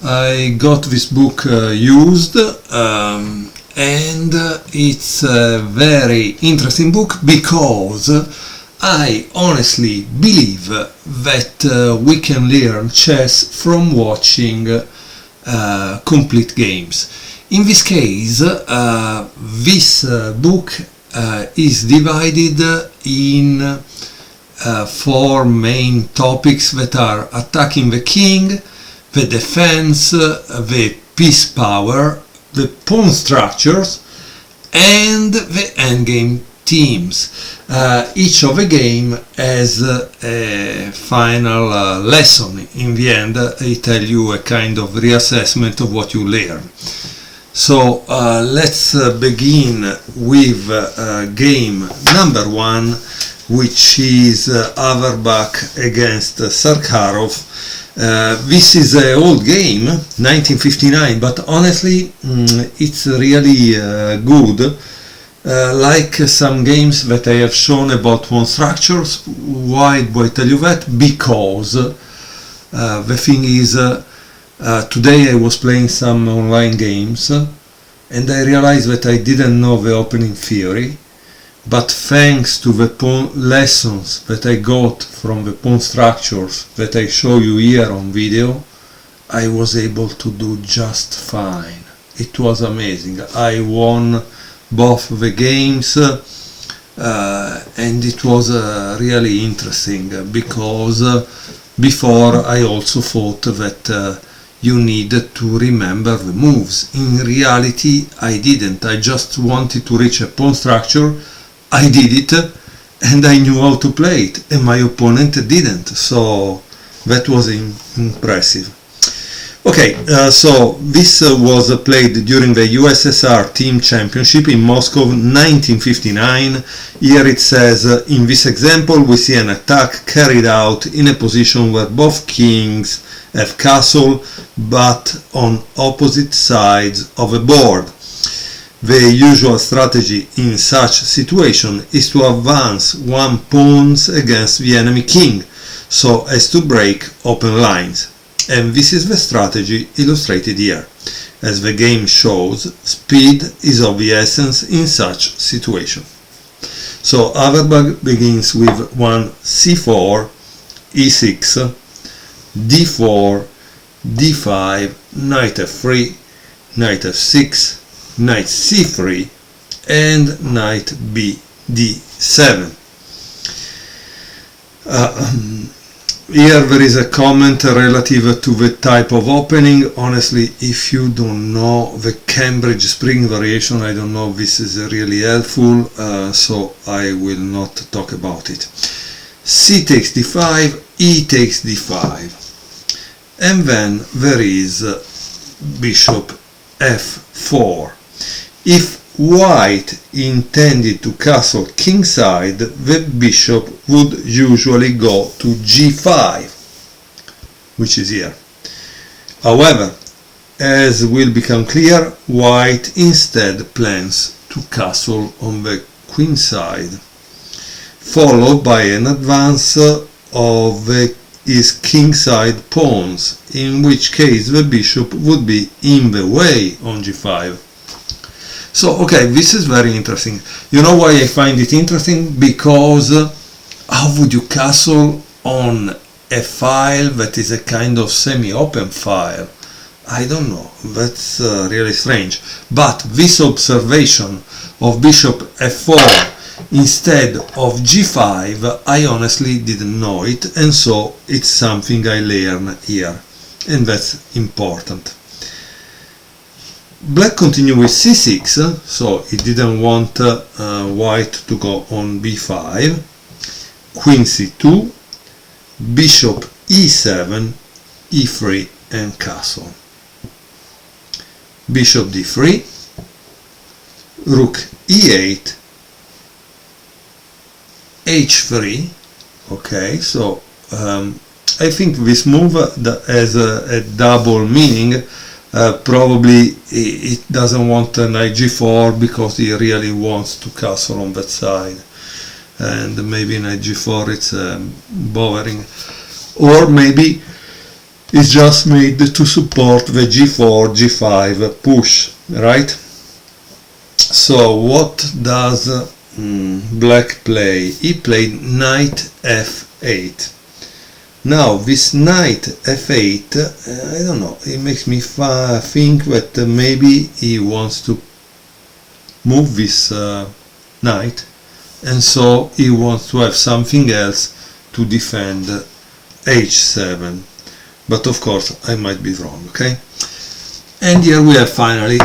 I got this book used, and it's a very interesting book because I honestly believe that we can learn chess from watching complete games. In this case, this book is divided in four main topics that are attacking the king, the defense, the piece power, the pawn structures, and the endgame teams. Each of the game has a final lesson. In the end, I tell you a kind of reassessment of what you learn. So let's begin with game number 1, which is Averbach against Sakharov. This is an old game, 1959, but honestly it's really good. Like some games that I have shown about pawn structures. Why do I tell you that? Because the thing is, today I was playing some online games and I realized that I didn't know the opening theory, but thanks to the pawn lessons that I got from the pawn structures that I show you here on video, I was able to do just fine. It was amazing. I won both the games and it was really interesting because before I also thought that you needed to remember the moves. In reality I didn't. I just wanted to reach a pawn structure, I did it, and I knew how to play it, and my opponent didn't, so that was impressive. Okay, so this was played during the USSR Team Championship in Moscow 1959. Here it says, in this example we see an attack carried out in a position where both kings have castle, but on opposite sides of a board. The usual strategy in such situation is to advance one pawn against the enemy king, so as to break open lines. And this is the strategy illustrated here. As the game shows, speed is of the essence in such situation. So Averbach begins with one c4, e6, d4, d5, knight f3, knight f6, knight c3, and knight d7. Here there is a comment relative to the type of opening. Honestly, if you don't know the Cambridge spring variation, I don't know if this is really helpful, so I will not talk about it. C takes d5, E takes d5, and then there is bishop f4. If white intended to castle kingside, the bishop would usually go to g5, which is here. However, as will become clear, white instead plans to castle on the queen side, followed by an advance of his kingside pawns, in which case the bishop would be in the way on g5. So, okay, this is very interesting. You know why I find it interesting? Because how would you castle on a file that is a kind of semi-open file? I don't know. That's really strange. But this observation of bishop f4 instead of g5, I honestly didn't know it, and so it's something I learn here, and that's important. Black continued with c6, so he didn't want white to go on b5, queen c2, bishop e7, e3, and castle. Bishop d3, rook e8, h3. Okay, so I think this move has a double meaning. Probably it doesn't want knight g4 because he really wants to castle on that side, and maybe knight g4 it's bothering, or maybe is just made to support the g4, g5 push, right? So what does black play? He played knight f8. Now this knight f8, I don't know, it makes me think that maybe he wants to move this knight, and so he wants to have something else to defend h7. But of course I might be wrong, okay? And here we have finally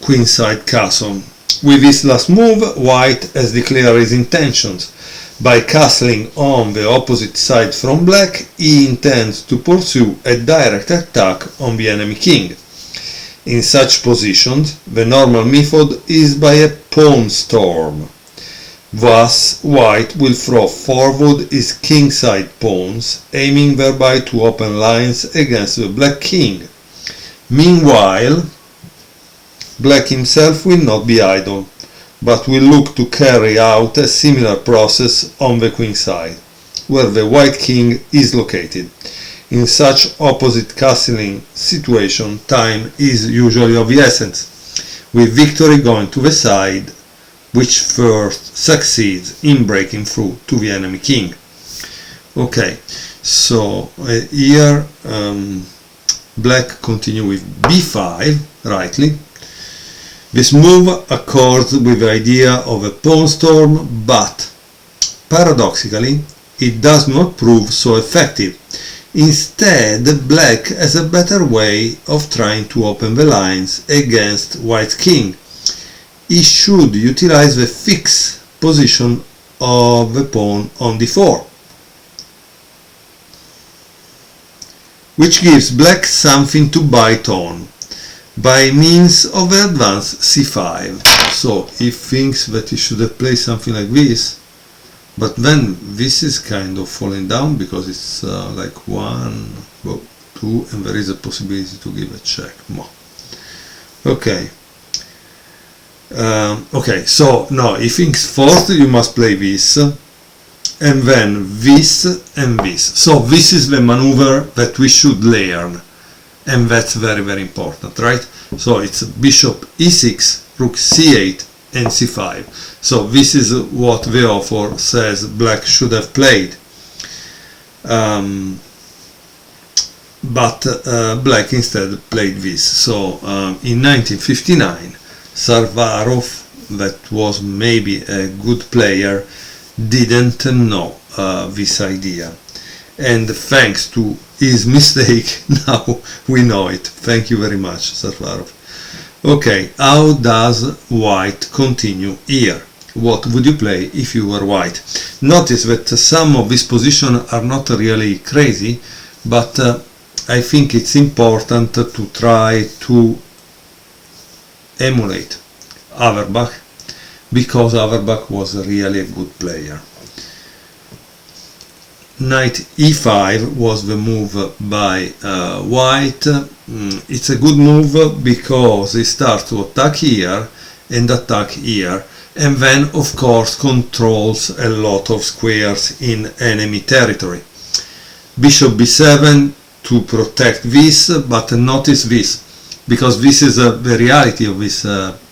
queenside castle. With this last move, white has declared his intentions. By castling on the opposite side from black, he intends to pursue a direct attack on the enemy king. In such positions, the normal method is by a pawn storm. Thus, white will throw forward his kingside pawns, aiming thereby to open lines against the black king. Meanwhile, black himself will not be idle, but will look to carry out a similar process on the queen side, where the white king is located. In such opposite castling situation, time is usually of the essence, with victory going to the side which first succeeds in breaking through to the enemy king. Okay, so here black continue with b5 rightly. This move accords with the idea of a pawn storm, but paradoxically it does not prove so effective. Instead, black has a better way of trying to open the lines against white's king. He should utilize the fixed position of the pawn on d4, which gives black something to bite on by means of the advance c5. So he thinks that he should have played something like this, but then this is kind of falling down because it's like 1, 2, and there is a possibility to give a check. Okay. Okay, so now he thinks first you must play this, and then this and this. So this is the maneuver that we should learn, and that's very, very important, right? So it's bishop e6, rook c8, and c5. So this is what the author says black should have played. But black instead played this. So in 1959, Sarvarov, that was maybe a good player, didn't know this idea. And thanks to his mistake, now we know it. Thank you very much, Sarvarov. Okay, how does white continue here? What would you play if you were white? Notice that some of these positions are not really crazy, but I think it's important to try to emulate Averbach, because Averbach was really a good player. Knight e5 was the move by white. It's a good move because he starts to attack here and attack here, and then of course controls a lot of squares in enemy territory. Bishop b7 to protect this, but notice this, because this is the reality of this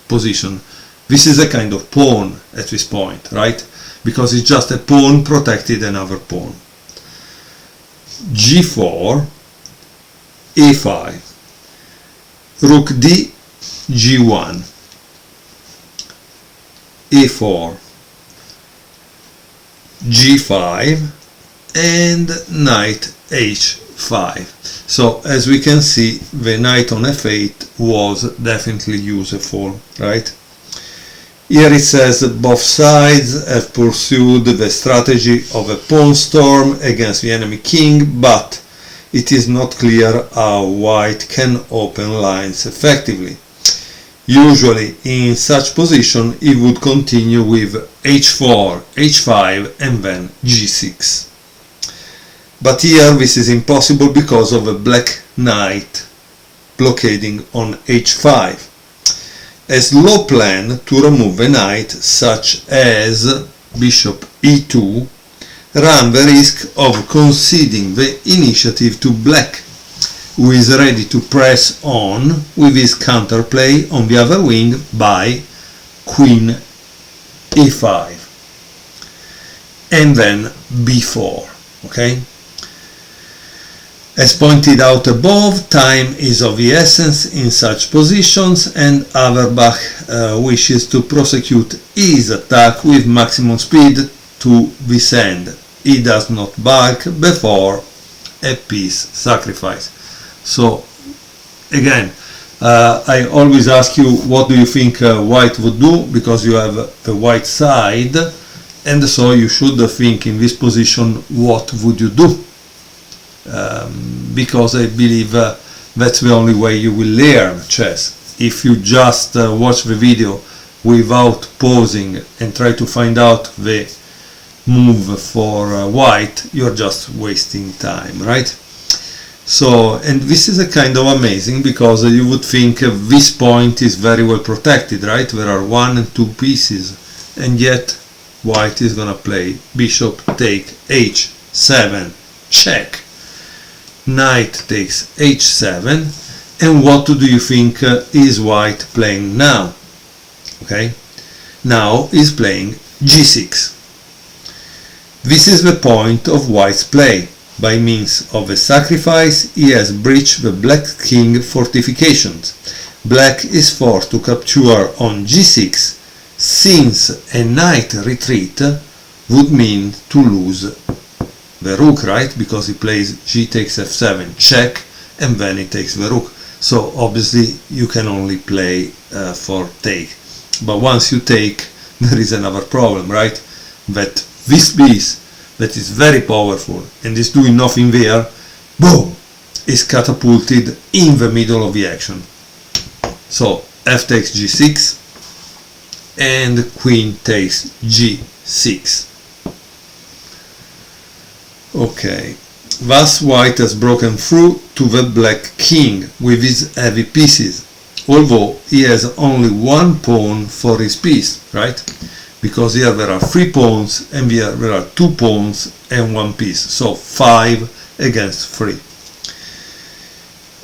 position. This is a kind of pawn at this point, right? Because it's just a pawn protected another pawn. g4, a5, rook d, g1, a4, g5, and knight h5. So as we can see, the knight on f8 was definitely useful, right? Here it says both sides have pursued the strategy of a pawn storm against the enemy king, but it is not clear how white can open lines effectively. Usually in such position he would continue with h4, h5, and then g6. But here this is impossible because of a black knight blockading on h5. A slow plan to remove a knight, such as bishop e2, ran the risk of conceding the initiative to black, who is ready to press on with his counterplay on the other wing by Queen e5 and then b4. Okay? As pointed out above, time is of the essence in such positions, and Averbach wishes to prosecute his attack with maximum speed to this end. He does not balk before a piece sacrifice. So again, I always ask you, what do you think white would do, because you have the white side, and so you should think in this position, what would you do? Because I believe that's the only way you will learn chess. If you just watch the video without pausing and try to find out the move for white, you're just wasting time, right? So, and this is a kind of amazing, because you would think this point is very well protected, right? There are 1 and 2 pieces, and yet white is gonna play bishop take h7, check. Knight takes h7, and what do you think is white playing now? Okay, now is playing g6. This is the point of white's play. By means of a sacrifice, he has breached the black king fortifications. Black is forced to capture on g6, since a knight retreat would mean to lose the rook, right? Because he plays g takes f7, check, and then he takes the rook. So obviously you can only play for take. But once you take, there is another problem, right? That this piece that is very powerful and is doing nothing there, boom, is catapulted in the middle of the action. So f takes g6 and queen takes g6. Okay, thus white has broken through to the black king with his heavy pieces, although he has only 1 pawn for his piece, right? Because here there are 3 pawns and here there are 2 pawns and 1 piece, so 5 against 3.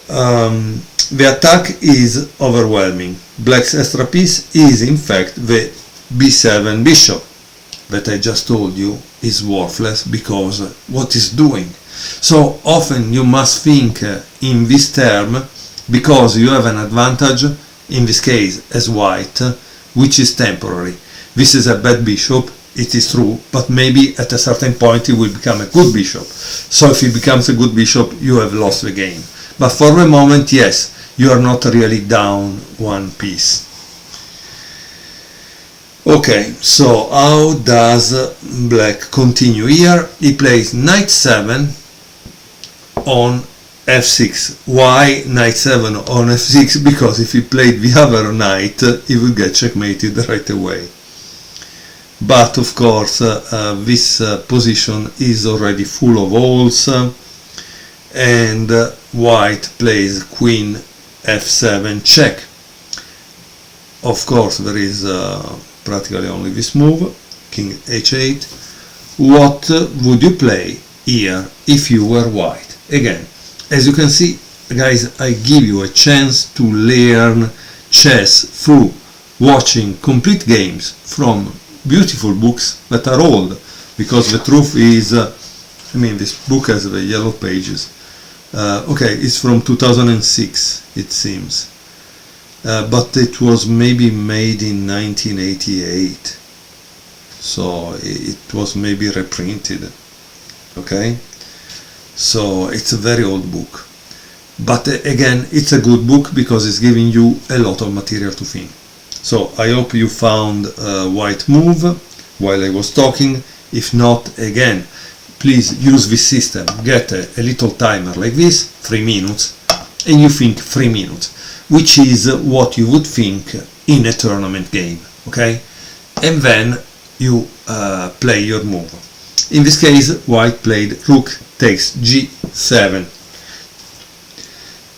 The attack is overwhelming. Black's extra piece is in fact the b7 bishop that I just told you is worthless because what is doing. So often you must think in this term, because you have an advantage, in this case as white, which is temporary. This is a bad bishop, it is true, but maybe at a certain point it will become a good bishop. So if it becomes a good bishop, you have lost the game. But for the moment, yes, you are not really down 1 piece. Okay, so how does black continue here? He plays knight 7 on f6. Why knight 7 on f6? Because if he played the other knight, he would get checkmated right away. But of course, this position is already full of holes, and white plays queen f7 check. Of course, there is practically only this move, king h8. What would you play here if you were white? Again, as you can see, guys, I give you a chance to learn chess through watching complete games from beautiful books that are old, because the truth is, I mean, this book has the yellow pages. Okay, it's from 2006, it seems. But it was maybe made in 1988, so it was maybe reprinted. Okay, so it's a very old book, but again, it's a good book because it's giving you a lot of material to think. So I hope you found a white move while I was talking. If not, again, please use this system. Get a little timer like this, 3 minutes, and you think 3 minutes, which is what you would think in a tournament game, okay? And then you play your move. In this case, white played rook takes g7.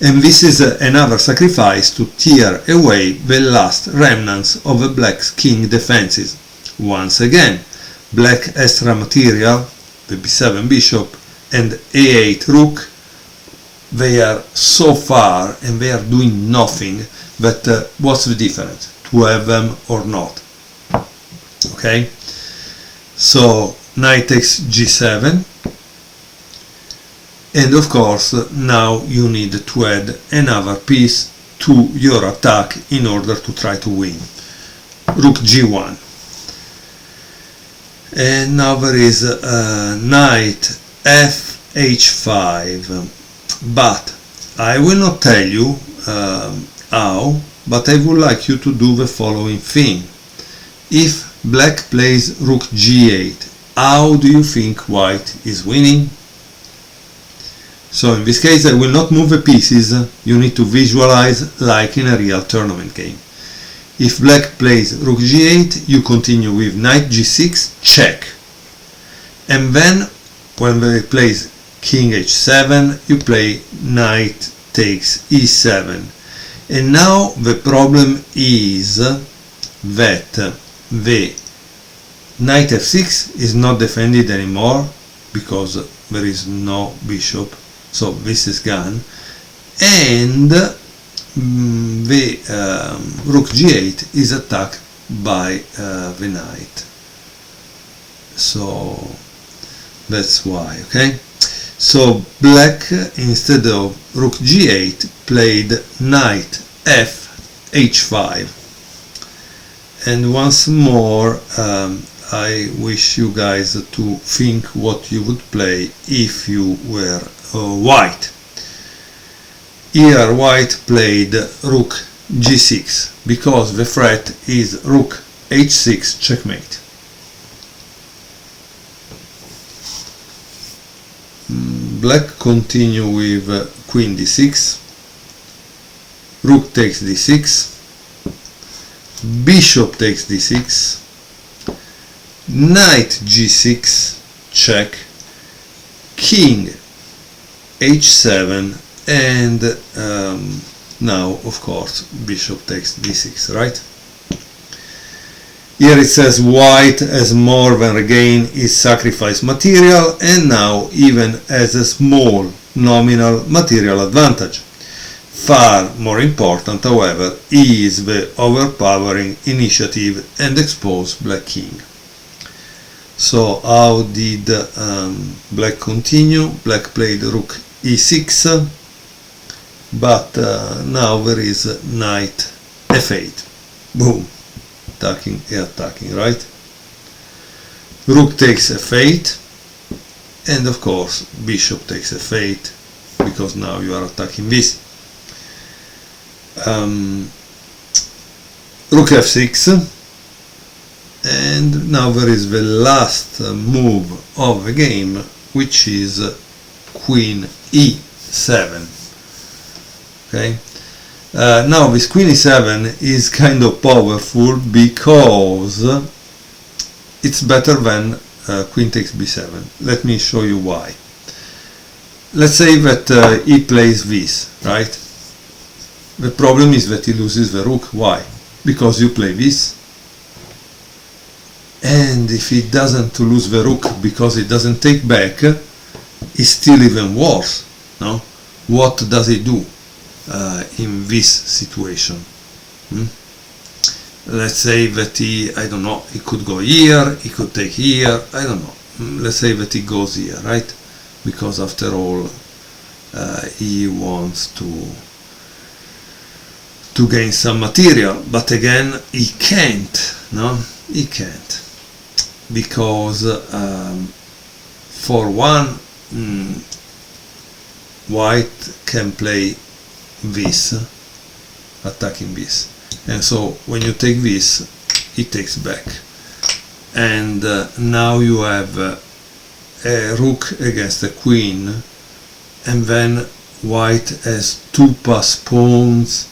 And this is another sacrifice to tear away the last remnants of the black king defenses. Once again, black extra material, the b7 bishop and a8 rook, they are so far and they are doing nothing, but what's the difference to have them or not? Okay, so knight takes g7, and of course now you need to add another piece to your attack in order to try to win. Rook g1, and now there is knight f(h)5, but I will not tell you how, but I would like you to do the following thing. If black plays rook g8, how do you think white is winning? So in this case I will not move the pieces, you need to visualize like in a real tournament game. If black plays rook g8, you continue with knight g6, check. And then when they plays king h7, you play knight takes e7. And now the problem is that the knight f6 is not defended anymore because there is no bishop, so this is gone, and the rook g8 is attacked by the knight, so that's why. Okay, so black instead of rook g8 played knight f(h)5, and once more I wish you guys to think what you would play if you were white. Here white played rook g6 because the threat is rook h6 checkmate. Black continue with queen d6, rook takes d6, bishop takes d6, knight g6 check, king h7, and now of course bishop takes d6, right? Here it says white has more than regained its sacrifice material and now even has a small nominal material advantage. Far more important, however, is the overpowering initiative and exposed black king. So how did black continue? Black played rook e6, but now there is knight f8. Boom, attacking and attacking, right? Rook takes f8, and of course bishop takes f8 because now you are attacking this. Rook f6, and now there is the last move of the game, which is queen e7. Okay, now this queen e7 is kind of powerful because it's better than queen takes b7. Let me show you why. Let's say that he plays this, right? The problem is that he loses the rook. Why? Because you play this. And if he doesn't lose the rook because he doesn't take back, it's still even worse. No? What does he do in this situation? Let's say that he, I don't know, he could go here, he could take here, I don't know. Let's say that he goes here, right? Because after all, he wants to gain some material, but again he can't, no? He can't, because for one, white can play this, attacking this, and so when you take this, he takes back, and now you have a rook against a queen, and then white has two pass pawns.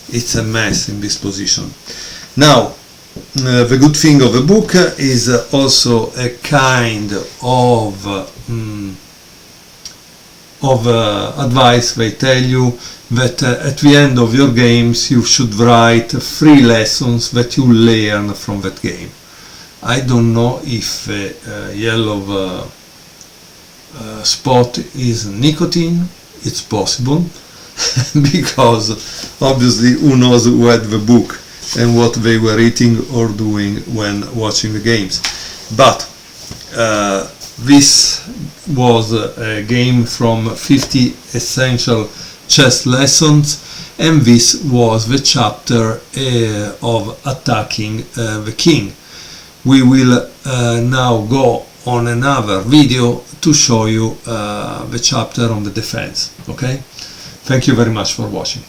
It's a mess in this position. Now, the good thing of the book is also a kind of advice. They tell you that at the end of your games you should write 3 lessons that you learn from that game. I don't know if yellow spot is nicotine, it's possible, because obviously who knows who had the book and what they were eating or doing when watching the games. But this was a game from 50 Essential Chess Lessons, and this was the chapter of attacking the king. We will now go on another video to show you the chapter on the defense. Okay? Thank you very much for watching.